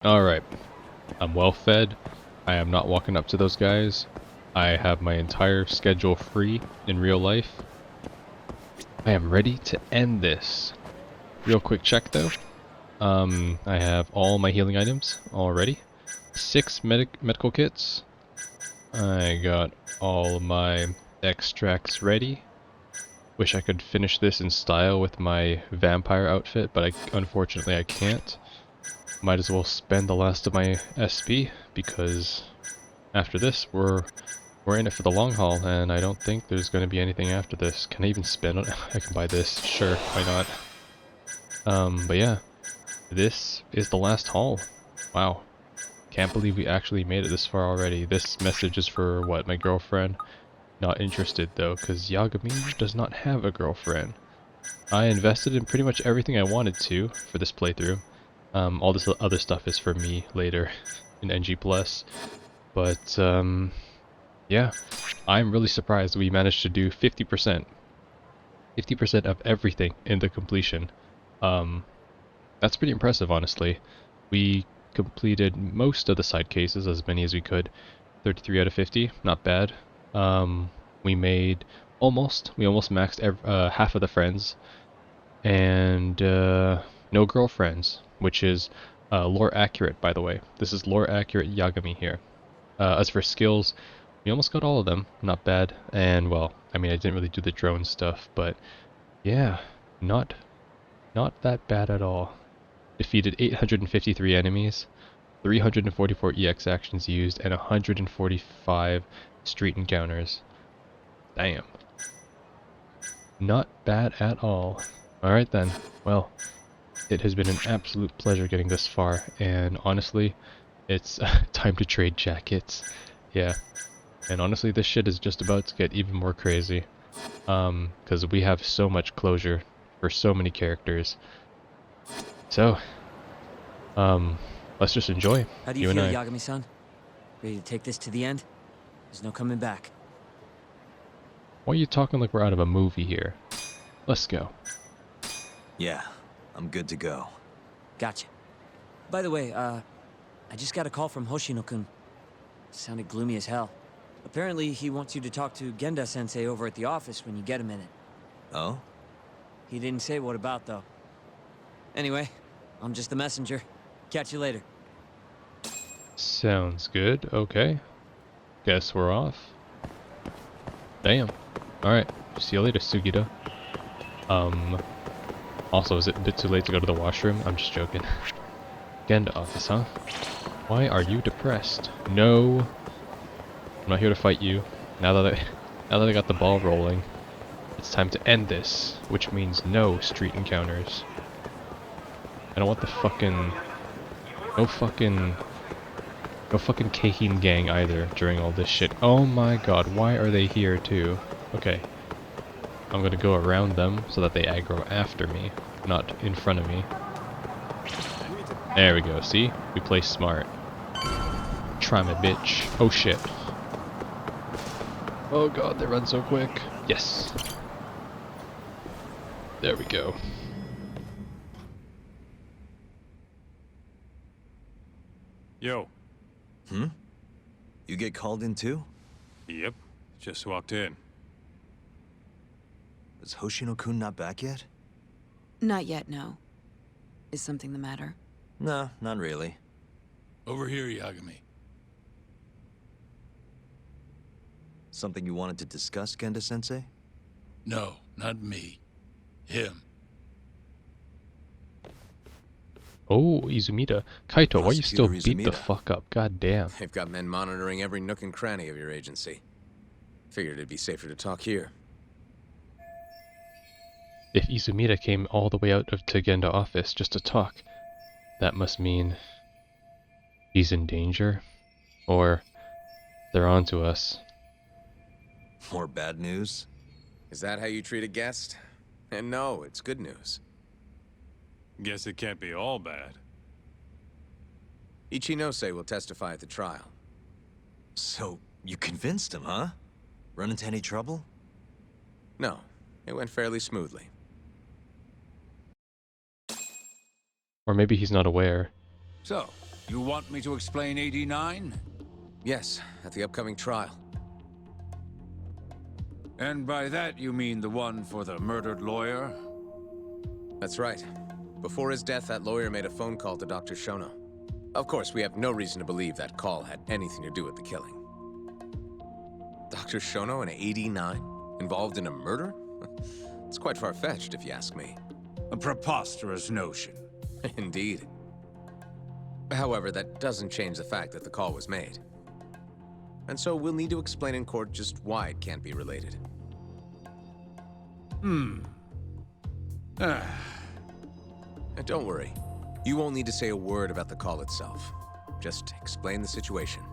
Alright, I'm well fed. I am not walking up to those guys. I have my entire schedule free in real life. I am ready to end this. Real quick check though. I have all my healing items already. 6 medical kits. I got all my extracts ready. Wish I could finish this in style with my vampire outfit, but unfortunately I can't. Might as well spend the last of my SP, because after this we're in it for the long haul, and I don't think there's going to be anything after this. Can I even spend it? I can buy this. Sure, why not? But yeah, this is the last haul. Wow. Can't believe we actually made it this far already. This message is for, what, my girlfriend? Not interested though, because Yagami does not have a girlfriend. I invested in pretty much everything I wanted to for this playthrough. All this other stuff is for me later in NG+. But, yeah, I'm really surprised we managed to do 50%. 50% of everything in the completion. That's pretty impressive, honestly. We completed most of the side cases, as many as we could. 33 out of 50, not bad. We almost maxed half of the friends, and no girlfriends, which is lore accurate, by the way. This is lore accurate Yagami here. As for skills, we almost got all of them, not bad. And well, I mean, I didn't really do the drone stuff, but yeah, not that bad at all. Defeated 853 enemies, 344 EX actions used, and 145 street encounters. Damn. Not bad at all. Alright then, well, it has been an absolute pleasure getting this far, and honestly, it's time to trade jackets. Yeah, and honestly this shit is just about to get even more crazy. Because we have so much closure for so many characters. So, let's just enjoy, How do you feel, Yagami-san? Ready to take this to the end? There's no coming back. Why are you talking like we're out of a movie here? Let's go. Yeah, I'm good to go. Gotcha. By the way, I just got a call from Hoshino-kun. Sounded gloomy as hell. Apparently, he wants you to talk to Genda-sensei over at the office when you get a minute. Oh? He didn't say what about, though. Anyway, I'm just the messenger. Catch you later. Sounds good, okay. Guess we're off. Damn. Alright, see you later, Sugita. Also, is it a bit too late to go to the washroom? I'm just joking. Genda office, huh? Why are you depressed? No. I'm not here to fight you. Now that I got the ball rolling, it's time to end this, which means no street encounters. I don't want the fucking... No fucking Keihin gang either during all this shit. Oh my god, why are they here too? Okay. I'm gonna go around them so that they aggro after me, not in front of me. There we go, see? We play smart. Try my bitch. Oh shit. Oh god, they run so quick. Yes. There we go. Yo. Hmm? You get called in too? Yep. Just walked in. Is Hoshino-kun not back yet? Not yet, no. Is something the matter? No, not really. Over here, Yagami. Something you wanted to discuss, Genda-sensei? No, not me. Him. Oh, Izumida. Kaito, why you still Prosecutor beat the Izumida. fuck up? God damn. They've got men monitoring every nook and cranny of your agency. Figured it'd be safer to talk here. If Izumida came all the way out of Genda office just to talk, that must mean he's in danger, or they're on to us. More bad news? Is that how you treat a guest? And no, it's good news. Guess it can't be all bad. Ichinose will testify at the trial. So, you convinced him, huh? Run into any trouble? No, it went fairly smoothly. Or maybe he's not aware. So, You want me to explain 89? Yes, at the upcoming trial. And by that you mean the one for the murdered lawyer? That's right. Before his death, that lawyer made a phone call to Dr. Shono. Of course, we have no reason to believe that call had anything to do with the killing. Dr. Shono in 89? Involved in a murder? It's quite far-fetched, if you ask me. A preposterous notion. Indeed. However, that doesn't change the fact that the call was made. And so we'll need to explain in court just why it can't be related. Ah, And don't worry. You won't need to say a word about the call itself. Just explain the situation.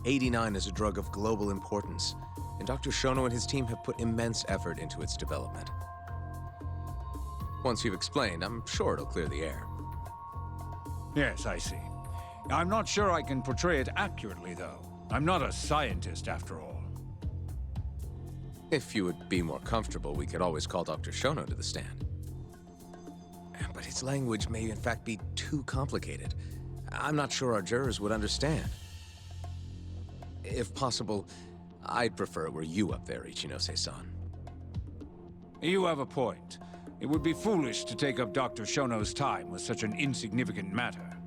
89 is a drug of global importance, and Dr. Shono and his team have put immense effort into its development. Once you've explained, I'm sure it'll clear the air. yes, I see. I'm not sure I can portray it accurately, though. I'm not a scientist, after all. If you would be more comfortable, we could always call Dr. Shono to the stand. But his language may in fact be too complicated. I'm not sure our jurors would understand. If possible, I'd prefer it were you up there, Ichinose-san. You have a point. It would be foolish to take up Dr. Shono's time with such an insignificant matter.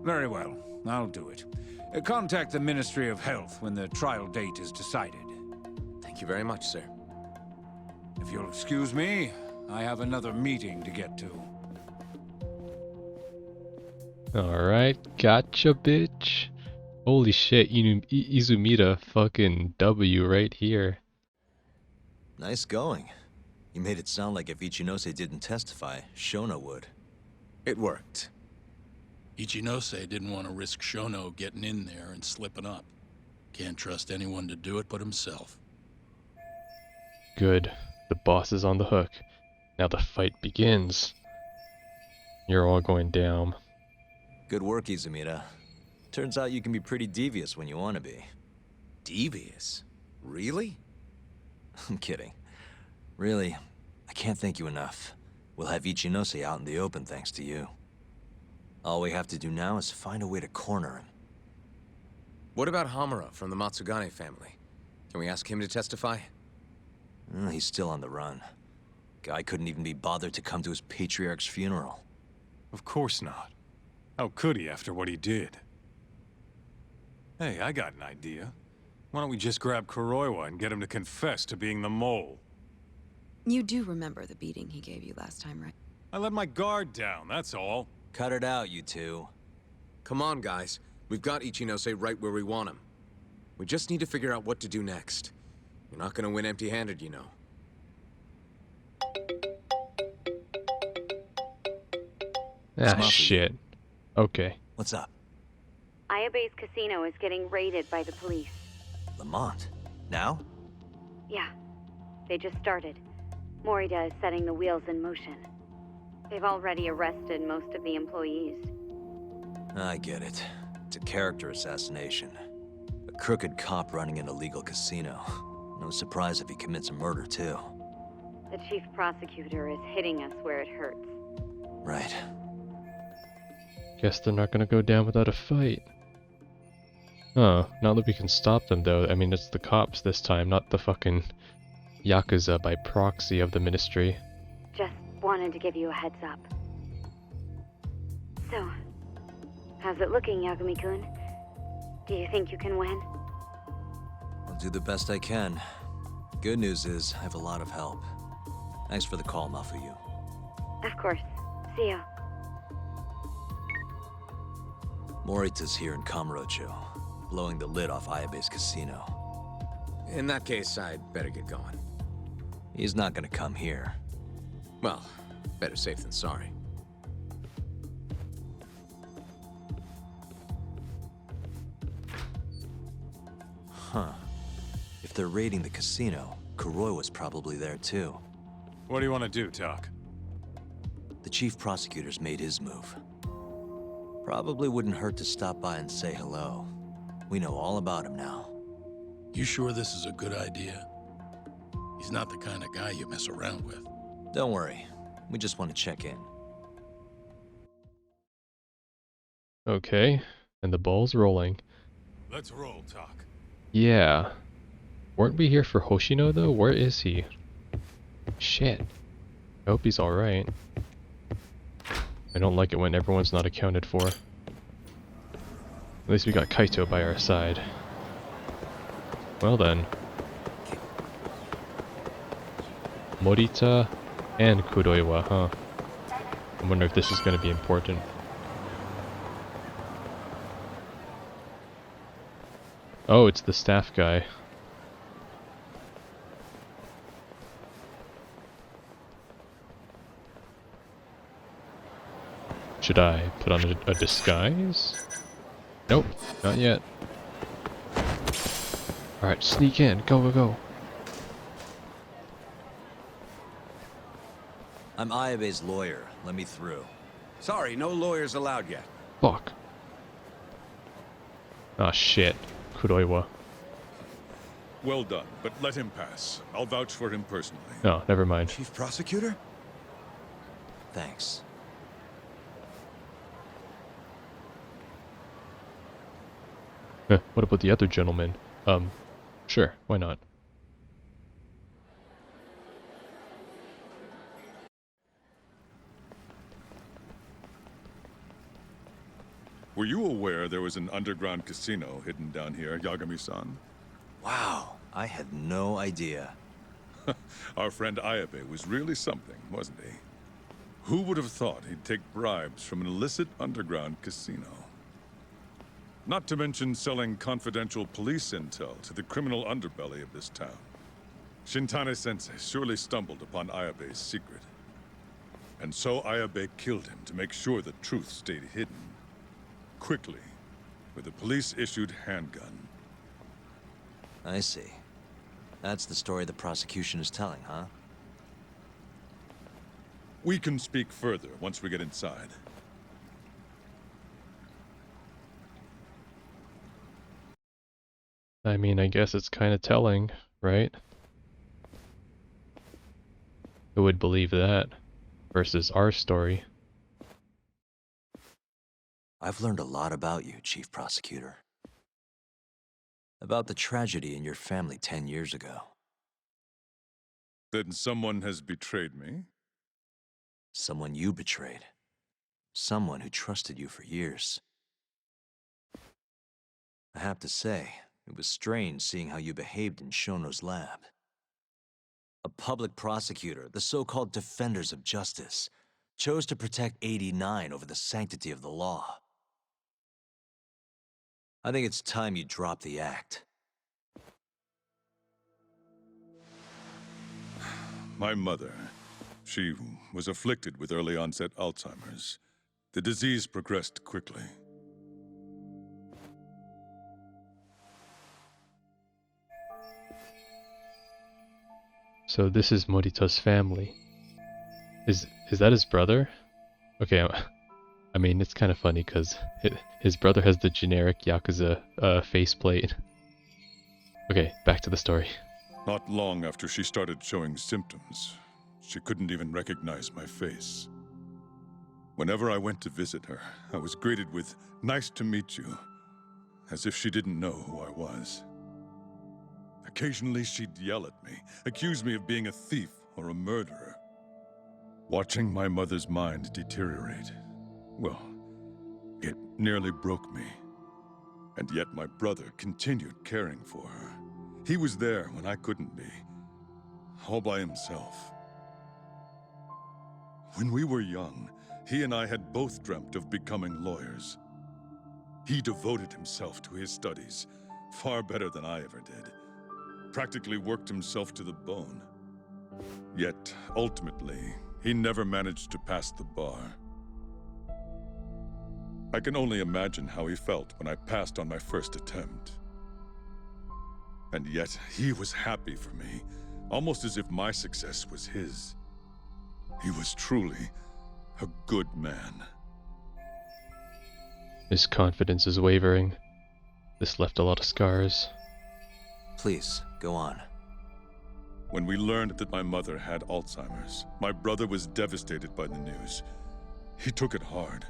Very well, I'll do it. Contact the Ministry of Health when the trial date is decided. Thank you very much, sir. If you'll excuse me, I have another meeting to get to. Alright, gotcha, bitch. Holy shit, Izumida fucking W right here. Nice going. You made it sound like if Ichinose didn't testify, Shono would. It worked. Ichinose didn't want to risk Shono getting in there and slipping up. Can't trust anyone to do it but himself. Good. The boss is on the hook. Now the fight begins. You're all going down. Good work, Izumida. Turns out you can be pretty devious when you want to be. Devious? Really? I'm kidding. Really, I can't thank you enough. We'll have Ichinose out in the open thanks to you. All we have to do now is find a way to corner him. What about Hamura from the Matsugane family? Can we ask him to testify? He's still on the run. Guy couldn't even be bothered to come to his patriarch's funeral. Of course not. How could he after what he did? Hey, I got an idea. Why don't we just grab Kuroiwa and get him to confess to being the mole? You do remember the beating he gave you last time, right? I let my guard down, that's all. Cut it out, you two. Come on, guys. We've got Ichinose right where we want him. We just need to figure out what to do next. You're not gonna win empty-handed, you know. Ah, Smuffy. shit. Okay. What's up? Ayabe's casino is getting raided by the police. Lamont? Now? Yeah, they just started. Morida is setting the wheels in motion. They've already arrested most of the employees. I get it. It's a character assassination. A crooked cop running an illegal casino. No surprise if he commits a murder, too. The chief prosecutor is hitting us where it hurts. Right. Guess they're not gonna go down without a fight. Oh, now that we can stop them though, I mean it's the cops this time, not the fucking Yakuza by proxy of the ministry. Just wanted to give you a heads up. So, how's it looking, Yagami-kun? Do you think you can win? I'll do the best I can. Good news is, I have a lot of help. Thanks for the call, Mafuyu. Of course. See ya. Morita's here in Kamurocho, blowing the lid off Ayabe's casino. In that case, I'd better get going. He's not gonna come here. Well, better safe than sorry. Huh. If they're raiding the casino, Kuroi was probably there too. What do you want to do, Doc? The chief prosecutor's made his move. Probably wouldn't hurt to stop by and say hello. We know all about him now. You sure this is a good idea? He's not the kind of guy you mess around with. Don't worry. We just want to check in. Okay, And the ball's rolling. Let's roll, Talk. Yeah. Weren't we here for Hoshino though? Where is he? Shit. I hope he's alright. I don't like it when everyone's not accounted for. At least we got Kaito by our side. Well then. Morita and Kuroiwa, huh? I wonder if this is going to be important. Oh, it's the staff guy. Should I put on a disguise? Nope, not yet. Alright, sneak in. Go, go, go. I'm Ayabe's lawyer. Let me through. Sorry, no lawyers allowed yet. Fuck. Ah, shit. Kuroiwa. Well done, but let him pass. I'll vouch for him personally. Oh, never mind. Chief Prosecutor? Thanks. What about the other gentleman? Sure, why not? Were you aware there was an underground casino hidden down here, Yagami-san? Wow, I had no idea. Our friend Ayabe was really something, wasn't he? Who would have thought he'd take bribes from an illicit underground casino? Not to mention selling confidential police intel to the criminal underbelly of this town. Shintane-sensei surely stumbled upon Ayabe's secret. And so Ayabe killed him to make sure the truth stayed hidden. Quickly, with a police-issued handgun. I see. That's the story the prosecution is telling, huh? We can speak further once we get inside. I mean, I guess it's kind of telling, right? Who would believe that? Versus our story. I've learned a lot about you, Chief Prosecutor. About the tragedy in your family 10 years ago. Then someone has betrayed me? Someone you betrayed. Someone who trusted you for years. I have to say, it was strange seeing how you behaved in Shono's lab. A public prosecutor, the so-called defenders of justice, chose to protect 89 over the sanctity of the law. I think it's time you drop the act. My mother. She was afflicted with early onset Alzheimer's. The disease progressed quickly. So this is Morita's family. Is that his brother? Okay, I mean, it's kind of funny because his brother has the generic Yakuza faceplate. Okay, back to the story. Not long after she started showing symptoms, she couldn't even recognize my face. Whenever I went to visit her, I was greeted with, "Nice to meet you," as if she didn't know who I was. Occasionally she'd yell at me, accuse me of being a thief or a murderer. Watching my mother's mind deteriorate, well, it nearly broke me. And yet my brother continued caring for her. He was there when I couldn't be, all by himself. When we were young, he and I had both dreamt of becoming lawyers. He devoted himself to his studies, far better than I ever did. Practically worked himself to the bone. Yet, ultimately, he never managed to pass the bar. I can only imagine how he felt when I passed on my first attempt. And yet, he was happy for me, almost as if my success was his. He was truly a good man. His confidence is wavering. This left a lot of scars. Please, go on. When we learned that my mother had Alzheimer's, my brother was devastated by the news. He took it hard.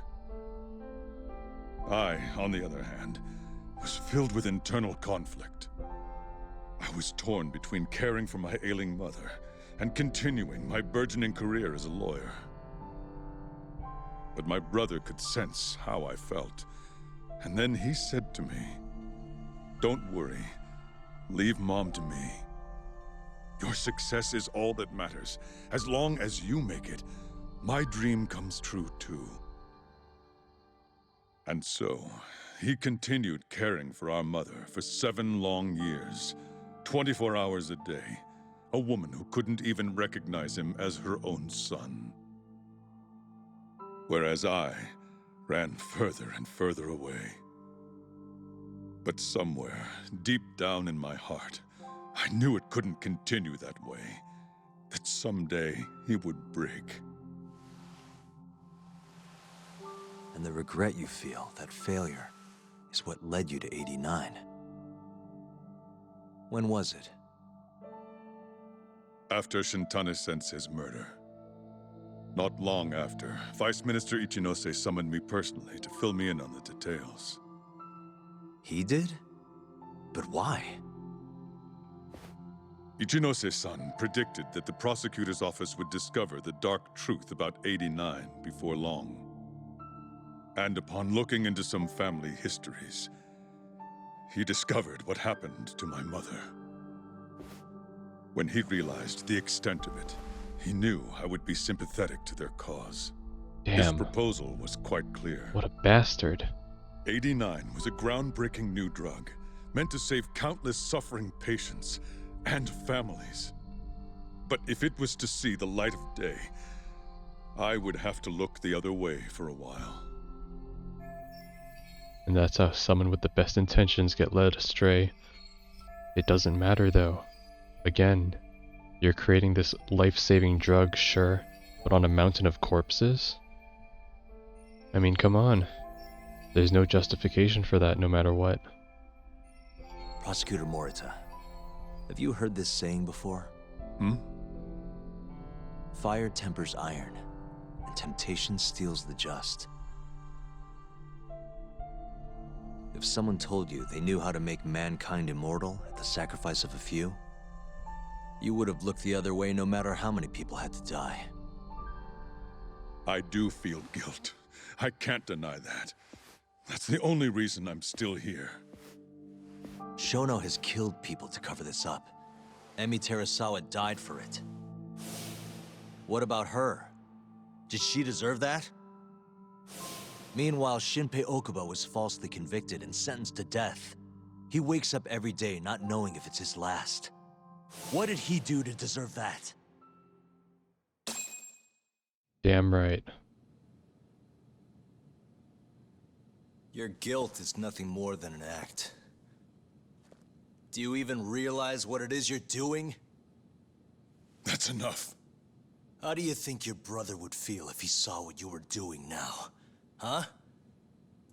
I, on the other hand, was filled with internal conflict. I was torn between caring for my ailing mother and continuing my burgeoning career as a lawyer. But my brother could sense how I felt, and then he said to me, "Don't worry. Leave Mom to me. Your success is all that matters. As long as you make it, my dream comes true too." And so, he continued caring for our mother for 7 long years, 24 hours a day, a woman who couldn't even recognize him as her own son. Whereas I ran further and further away. But somewhere, deep down in my heart, I knew it couldn't continue that way, that someday he would break. And the regret you feel, that failure, is what led you to 89. When was it? After Shintane-sensei's murder. Not long after, Vice Minister Ichinose summoned me personally to fill me in on the details. He did? But why? Ichinose-san predicted that the prosecutor's office would discover the dark truth about 89 before long. And upon looking into some family histories, he discovered what happened to my mother. When he realized the extent of it, he knew I would be sympathetic to their cause. His Damn. proposal was quite clear. What a bastard. 89 was a groundbreaking new drug, meant to save countless suffering patients and families. But if it was to see the light of day, I would have to look the other way for a while. And that's how someone with the best intentions get led astray. It doesn't matter though. Again, you're creating this life-saving drug, sure, but on a mountain of corpses? I mean, come on. There's no justification for that, no matter what. Prosecutor Morita, have you heard this saying before? Fire tempers iron, and temptation steals the just. If someone told you they knew how to make mankind immortal at the sacrifice of a few, you would have looked the other way no matter how many people had to die. I do feel guilt. I can't deny that. That's the only reason I'm still here. Shono has killed people to cover this up. Emi Terasawa died for it. What about her? Did she deserve that? Meanwhile, Shinpei Okubo was falsely convicted and sentenced to death. He wakes up every day not knowing if it's his last. What did he do to deserve that? Damn right. Your guilt is nothing more than an act. Do you even realize what it is you're doing? That's enough. How do you think your brother would feel if he saw what you were doing now? Huh?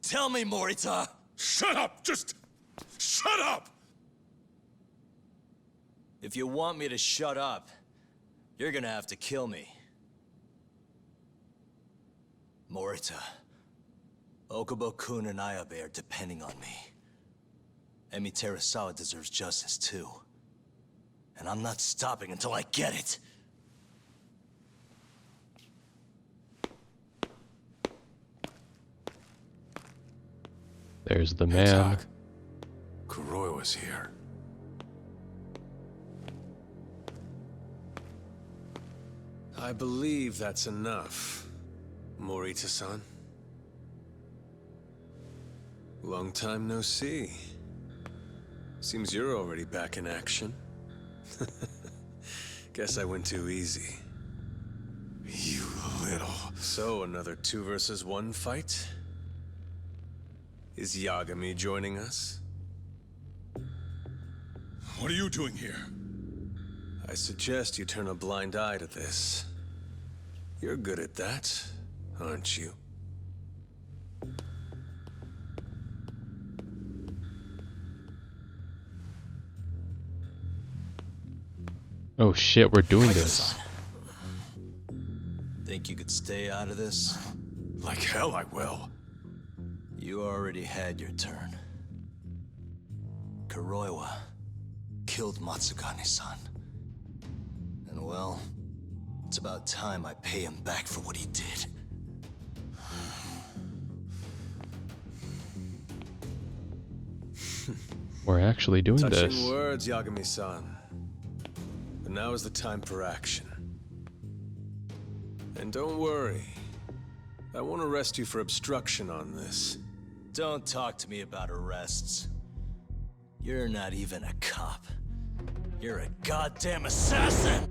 Tell me, Morita! Shut up! Just shut up! If you want me to shut up, you're gonna have to kill me. Morita, Okubo-kun and Ayabe are depending on me. Emi Terasawa deserves justice too. And I'm not stopping until I get it. There's the Hey, man. Doc. Kuroi was here. I believe that's enough, Morita-san. Long time no see. Seems you're already back in action. Guess I went too easy. You little... So, another 2 versus 1 fight? Is Yagami joining us? What are you doing here? I suggest you turn a blind eye to this. You're good at that, aren't you? Oh shit, we're doing this. Think you could stay out of this? Like hell I will. You already had your turn. Kuroiwa killed Matsugane-san. And well, it's about time I pay him back for what he did. We're actually doing Touching this. words, Yagami-san. But now is the time for action. And don't worry. I won't arrest you for obstruction on this. Don't talk to me about arrests. You're not even a cop. You're a goddamn assassin!